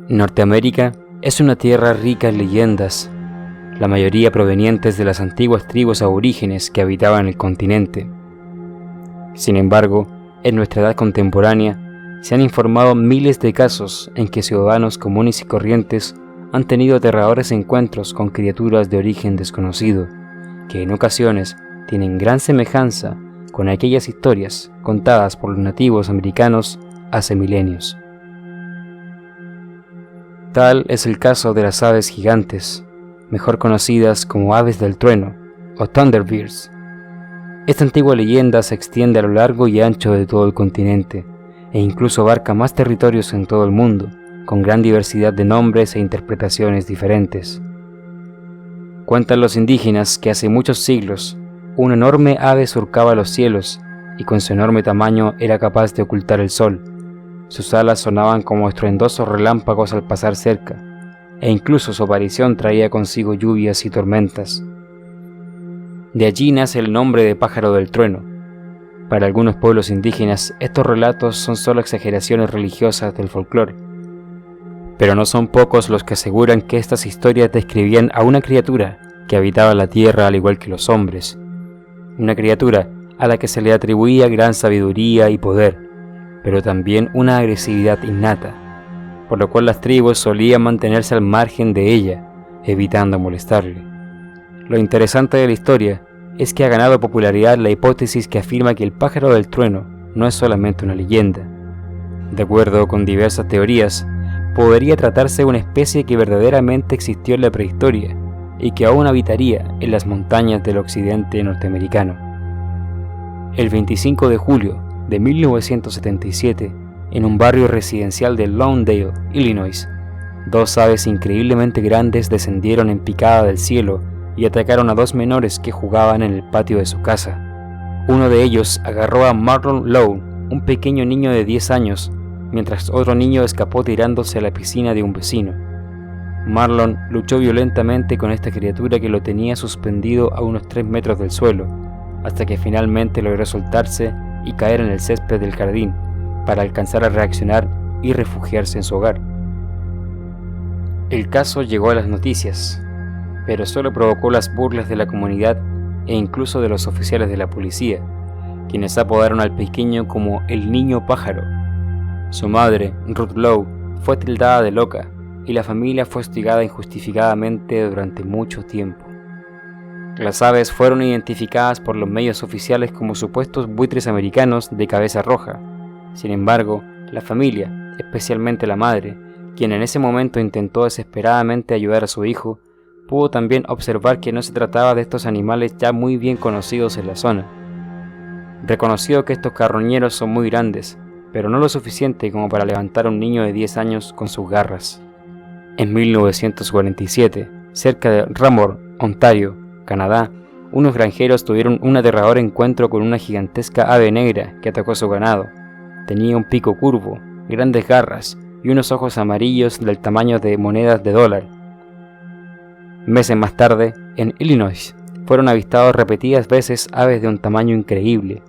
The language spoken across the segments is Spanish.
Norteamérica es una tierra rica en leyendas, la mayoría provenientes de las antiguas tribus aborígenes que habitaban el continente. Sin embargo, en nuestra edad contemporánea, se han informado miles de casos en que ciudadanos comunes y corrientes han tenido aterradores encuentros con criaturas de origen desconocido, que en ocasiones tienen gran semejanza con aquellas historias contadas por los nativos americanos hace milenios. Tal es el caso de las aves gigantes, mejor conocidas como aves del trueno o Thunderbirds. Esta antigua leyenda se extiende a lo largo y ancho de todo el continente e incluso abarca más territorios en todo el mundo, con gran diversidad de nombres e interpretaciones diferentes. Cuentan los indígenas que hace muchos siglos, una enorme ave surcaba los cielos y con su enorme tamaño era capaz de ocultar el sol. Sus alas sonaban como estruendosos relámpagos al pasar cerca, e incluso su aparición traía consigo lluvias y tormentas. De allí nace el nombre de pájaro del trueno. Para algunos pueblos indígenas, estos relatos son solo exageraciones religiosas del folclore, pero no son pocos los que aseguran que estas historias describían a una criatura que habitaba la tierra al igual que los hombres, una criatura a la que se le atribuía gran sabiduría y poder, pero también una agresividad innata, por lo cual las tribus solían mantenerse al margen de ella, evitando molestarle. Lo interesante de la historia es que ha ganado popularidad la hipótesis que afirma que el pájaro del trueno no es solamente una leyenda. De acuerdo con diversas teorías, podría tratarse de una especie que verdaderamente existió en la prehistoria y que aún habitaría en las montañas del occidente norteamericano. El 25 de julio de 1977, en un barrio residencial de Lawndale, Illinois, dos aves increíblemente grandes descendieron en picada del cielo y atacaron a dos menores que jugaban en el patio de su casa. Uno de ellos agarró a Marlon Lowe, un pequeño niño de 10 años, mientras otro niño escapó tirándose a la piscina de un vecino. Marlon luchó violentamente con esta criatura que lo tenía suspendido a unos 3 metros del suelo, hasta que finalmente logró soltarse y caer en el césped del jardín para alcanzar a reaccionar y refugiarse en su hogar. El caso llegó a las noticias, pero solo provocó las burlas de la comunidad e incluso de los oficiales de la policía, quienes apodaron al pequeño como el niño pájaro. Su madre, Ruth Lowe, fue tildada de loca y la familia fue hostigada injustificadamente durante mucho tiempo. Las aves fueron identificadas por los medios oficiales como supuestos buitres americanos de cabeza roja. Sin embargo, la familia, especialmente la madre, quien en ese momento intentó desesperadamente ayudar a su hijo, pudo también observar que no se trataba de estos animales ya muy bien conocidos en la zona. Reconoció que estos carroñeros son muy grandes, pero no lo suficiente como para levantar a un niño de 10 años con sus garras. En 1947, cerca de Raymore, Ontario, Canadá, unos granjeros tuvieron un aterrador encuentro con una gigantesca ave negra que atacó su ganado. Tenía un pico curvo, grandes garras y unos ojos amarillos del tamaño de monedas de dólar. Meses más tarde, en Illinois, fueron avistados repetidas veces aves de un tamaño increíble.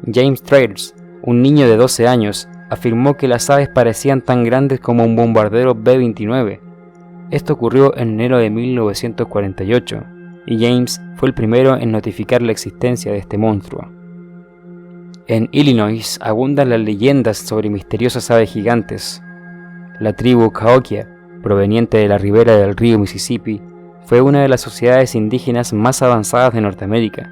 James Traders, un niño de 12 años, afirmó que las aves parecían tan grandes como un bombardero B-29. Esto ocurrió en enero de 1948, y James fue el primero en notificar la existencia de este monstruo. En Illinois abundan las leyendas sobre misteriosas aves gigantes. La tribu Cahokia, proveniente de la ribera del río Mississippi, fue una de las sociedades indígenas más avanzadas de Norteamérica.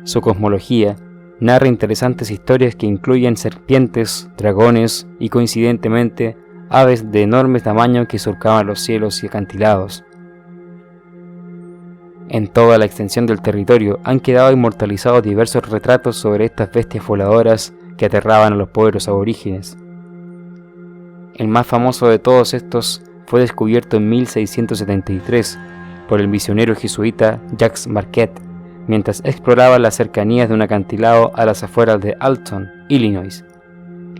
Su cosmología narra interesantes historias que incluyen serpientes, dragones y, coincidentemente, aves de enorme tamaño que surcaban los cielos y acantilados. En toda la extensión del territorio han quedado inmortalizados diversos retratos sobre estas bestias voladoras que aterraban a los pueblos aborígenes. El más famoso de todos estos fue descubierto en 1673 por el misionero jesuita Jacques Marquette, mientras exploraba las cercanías de un acantilado a las afueras de Alton, Illinois.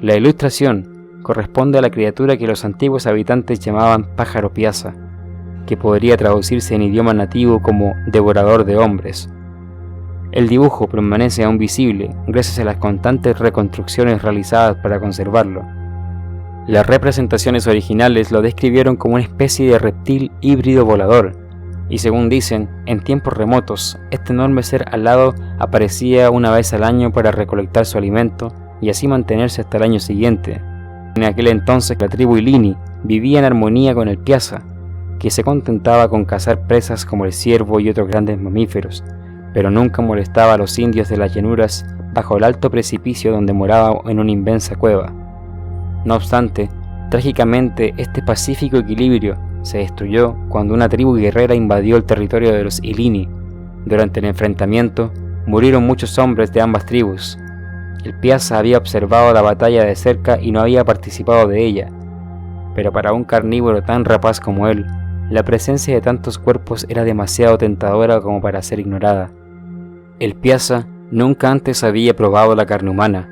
La ilustración corresponde a la criatura que los antiguos habitantes llamaban pájaro piazza, que podría traducirse en idioma nativo como devorador de hombres. El dibujo permanece aún visible gracias a las constantes reconstrucciones realizadas para conservarlo. Las representaciones originales lo describieron como una especie de reptil híbrido volador, y según dicen, en tiempos remotos, este enorme ser alado aparecía una vez al año para recolectar su alimento y así mantenerse hasta el año siguiente. En aquel entonces la tribu Ilini vivía en armonía con el Piasa, que se contentaba con cazar presas como el ciervo y otros grandes mamíferos, pero nunca molestaba a los indios de las llanuras bajo el alto precipicio donde moraba en una inmensa cueva. No obstante, trágicamente este pacífico equilibrio se destruyó cuando una tribu guerrera invadió el territorio de los Ilini. Durante el enfrentamiento, murieron muchos hombres de ambas tribus. El Piasa había observado la batalla de cerca y no había participado de ella, pero para un carnívoro tan rapaz como él, la presencia de tantos cuerpos era demasiado tentadora como para ser ignorada. El Piasa nunca antes había probado la carne humana,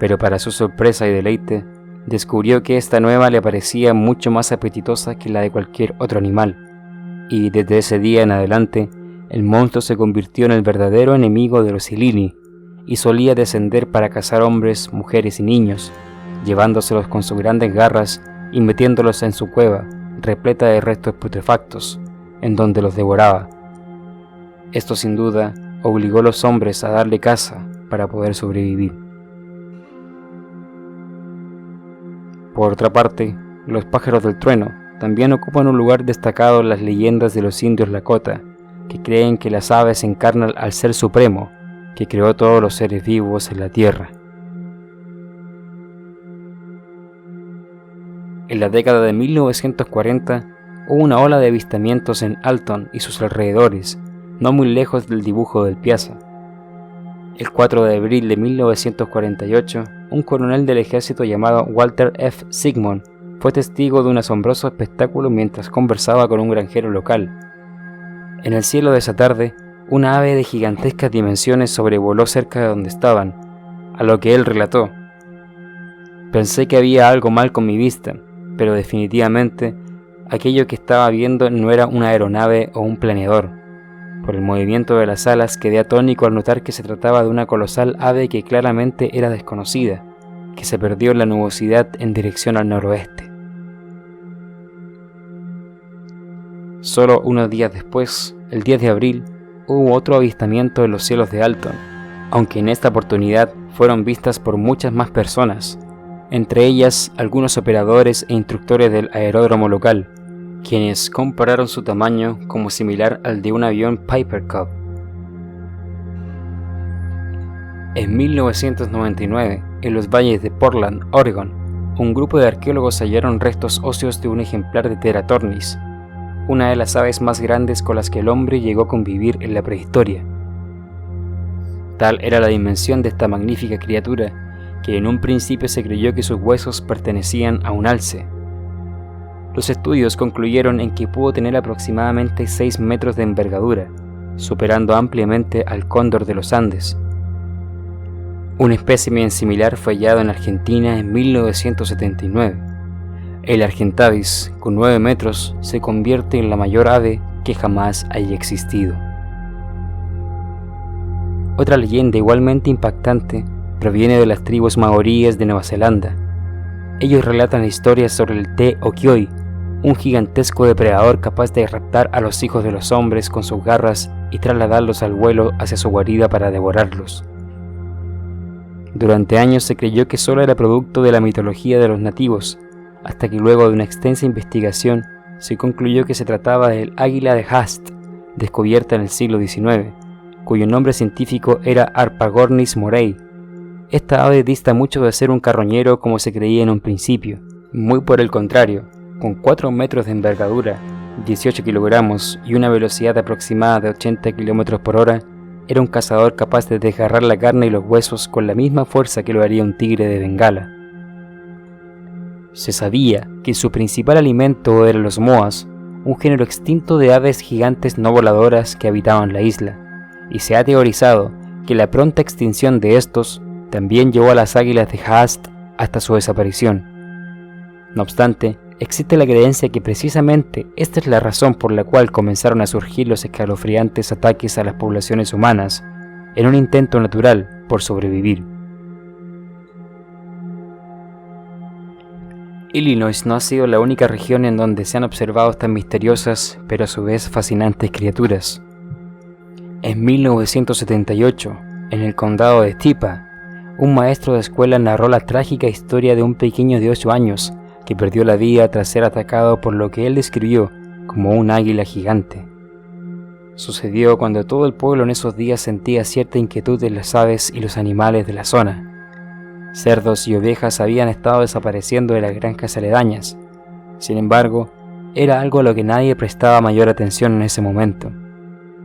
pero para su sorpresa y deleite, descubrió que esta nueva le parecía mucho más apetitosa que la de cualquier otro animal, y desde ese día en adelante, el monstruo se convirtió en el verdadero enemigo de los Ilini, y solía descender para cazar hombres, mujeres y niños, llevándoselos con sus grandes garras y metiéndolos en su cueva, repleta de restos putrefactos, en donde los devoraba. Esto sin duda obligó a los hombres a darle caza para poder sobrevivir. Por otra parte, los pájaros del trueno también ocupan un lugar destacado en las leyendas de los indios Lakota, que creen que las aves encarnan al Ser Supremo, que creó todos los seres vivos en la tierra. En la década de 1940 hubo una ola de avistamientos en Alton y sus alrededores, no muy lejos del dibujo del Piasa. El 4 de abril de 1948, un coronel del ejército llamado Walter F. Sigmund fue testigo de un asombroso espectáculo mientras conversaba con un granjero local. En el cielo de esa tarde, una ave de gigantescas dimensiones sobrevoló cerca de donde estaban, a lo que él relató. Pensé que había algo mal con mi vista, pero definitivamente aquello que estaba viendo no era una aeronave o un planeador. Por el movimiento de las alas quedé atónito al notar que se trataba de una colosal ave que claramente era desconocida, que se perdió en la nubosidad en dirección al noroeste. Solo unos días después, el 10 de abril, hubo otro avistamiento en los cielos de Alton, aunque en esta oportunidad fueron vistas por muchas más personas, entre ellas algunos operadores e instructores del aeródromo local, quienes compararon su tamaño como similar al de un avión Piper Cub. En 1999, en los valles de Portland, Oregon, un grupo de arqueólogos hallaron restos óseos de un ejemplar de Teratornis, una de las aves más grandes con las que el hombre llegó a convivir en la prehistoria. Tal era la dimensión de esta magnífica criatura que en un principio se creyó que sus huesos pertenecían a un alce. Los estudios concluyeron en que pudo tener aproximadamente 6 metros de envergadura, superando ampliamente al cóndor de los Andes. Un espécimen similar fue hallado en Argentina en 1979. El Argentavis, con 9 metros, se convierte en la mayor ave que jamás haya existido. Otra leyenda igualmente impactante proviene de las tribus maoríes de Nueva Zelanda. Ellos relatan historias sobre el Te Okioi, un gigantesco depredador capaz de raptar a los hijos de los hombres con sus garras y trasladarlos al vuelo hacia su guarida para devorarlos. Durante años se creyó que solo era producto de la mitología de los nativos, hasta que luego de una extensa investigación se concluyó que se trataba del águila de Haast, descubierta en el siglo XIX, cuyo nombre científico era Harpagornis morei. Esta ave dista mucho de ser un carroñero como se creía en un principio, muy por el contrario. Con 4 metros de envergadura, 18 kilogramos y una velocidad aproximada de 80 km por hora, era un cazador capaz de desgarrar la carne y los huesos con la misma fuerza que lo haría un tigre de Bengala. Se sabía que su principal alimento eran los moas, un género extinto de aves gigantes no voladoras que habitaban la isla, y se ha teorizado que la pronta extinción de estos también llevó a las águilas de Haast hasta su desaparición. No obstante, existe la creencia que precisamente esta es la razón por la cual comenzaron a surgir los escalofriantes ataques a las poblaciones humanas, en un intento natural por sobrevivir. Illinois no ha sido la única región en donde se han observado estas misteriosas, pero a su vez fascinantes criaturas. En 1978, en el condado de Tippah, un maestro de escuela narró la trágica historia de un pequeño de 8 años que perdió la vida tras ser atacado por lo que él describió como un águila gigante. Sucedió cuando todo el pueblo en esos días sentía cierta inquietud en las aves y los animales de la zona. Cerdos y ovejas habían estado desapareciendo de las granjas aledañas. Sin embargo, era algo a lo que nadie prestaba mayor atención en ese momento.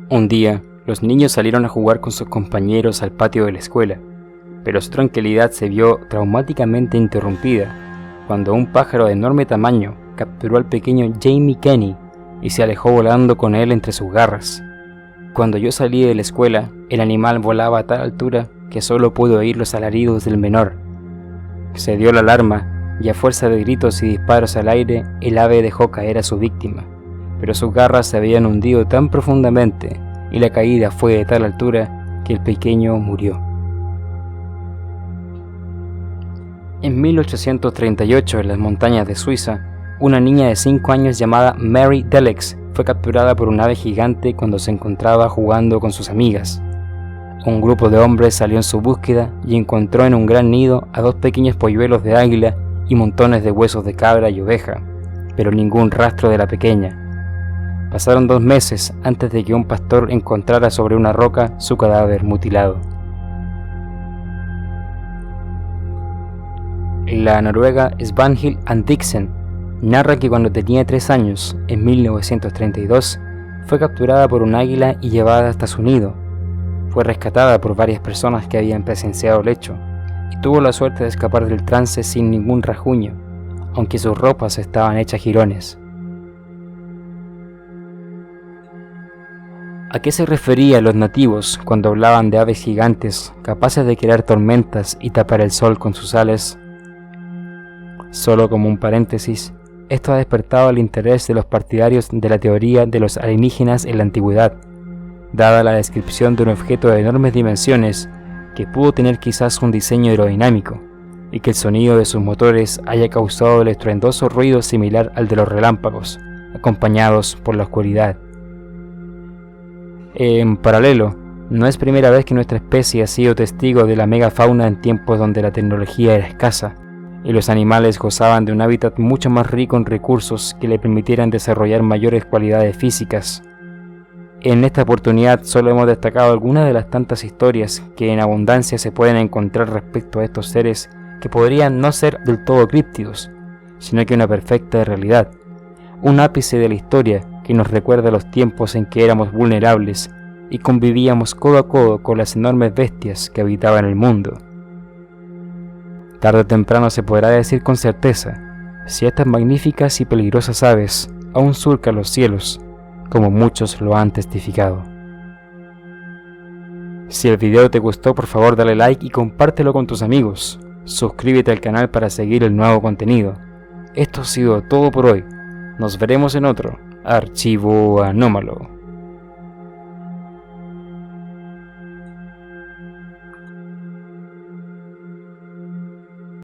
Un día, los niños salieron a jugar con sus compañeros al patio de la escuela, pero su tranquilidad se vio traumáticamente interrumpida cuando un pájaro de enorme tamaño capturó al pequeño Jamie Kenny y se alejó volando con él entre sus garras. Cuando yo salí de la escuela, el animal volaba a tal altura que solo pude oír los alaridos del menor. Se dio la alarma y a fuerza de gritos y disparos al aire, el ave dejó caer a su víctima, pero sus garras se habían hundido tan profundamente y la caída fue de tal altura que el pequeño murió. En 1838, en las montañas de Suiza, una niña de 5 años llamada Mary Delex fue capturada por un ave gigante cuando se encontraba jugando con sus amigas. Un grupo de hombres salió en su búsqueda y encontró en un gran nido a 2 pequeños polluelos de águila y montones de huesos de cabra y oveja, pero ningún rastro de la pequeña. Pasaron 2 meses antes de que un pastor encontrara sobre una roca su cadáver mutilado. La noruega Svanhild Andiksen narra que cuando tenía 3 años, en 1932, fue capturada por un águila y llevada hasta su nido. Fue rescatada por varias personas que habían presenciado el hecho, y tuvo la suerte de escapar del trance sin ningún rasguño, aunque sus ropas estaban hechas jirones. ¿A qué se referían los nativos cuando hablaban de aves gigantes capaces de crear tormentas y tapar el sol con sus alas? Solo como un paréntesis, esto ha despertado el interés de los partidarios de la teoría de los alienígenas en la antigüedad, dada la descripción de un objeto de enormes dimensiones que pudo tener quizás un diseño aerodinámico, y que el sonido de sus motores haya causado el estruendoso ruido similar al de los relámpagos, acompañados por la oscuridad. En paralelo, no es primera vez que nuestra especie ha sido testigo de la megafauna en tiempos donde la tecnología era escasa, y los animales gozaban de un hábitat mucho más rico en recursos que le permitieran desarrollar mayores cualidades físicas. En esta oportunidad solo hemos destacado algunas de las tantas historias que en abundancia se pueden encontrar respecto a estos seres que podrían no ser del todo críptidos, sino que una perfecta realidad, un ápice de la historia que nos recuerda los tiempos en que éramos vulnerables y convivíamos codo a codo con las enormes bestias que habitaban el mundo. Tarde o temprano se podrá decir con certeza si estas magníficas y peligrosas aves aún surcan los cielos, como muchos lo han testificado. Si el video te gustó, por favor dale like y compártelo con tus amigos. Suscríbete al canal para seguir el nuevo contenido. Esto ha sido todo por hoy. Nos veremos en otro Archivo Anómalo.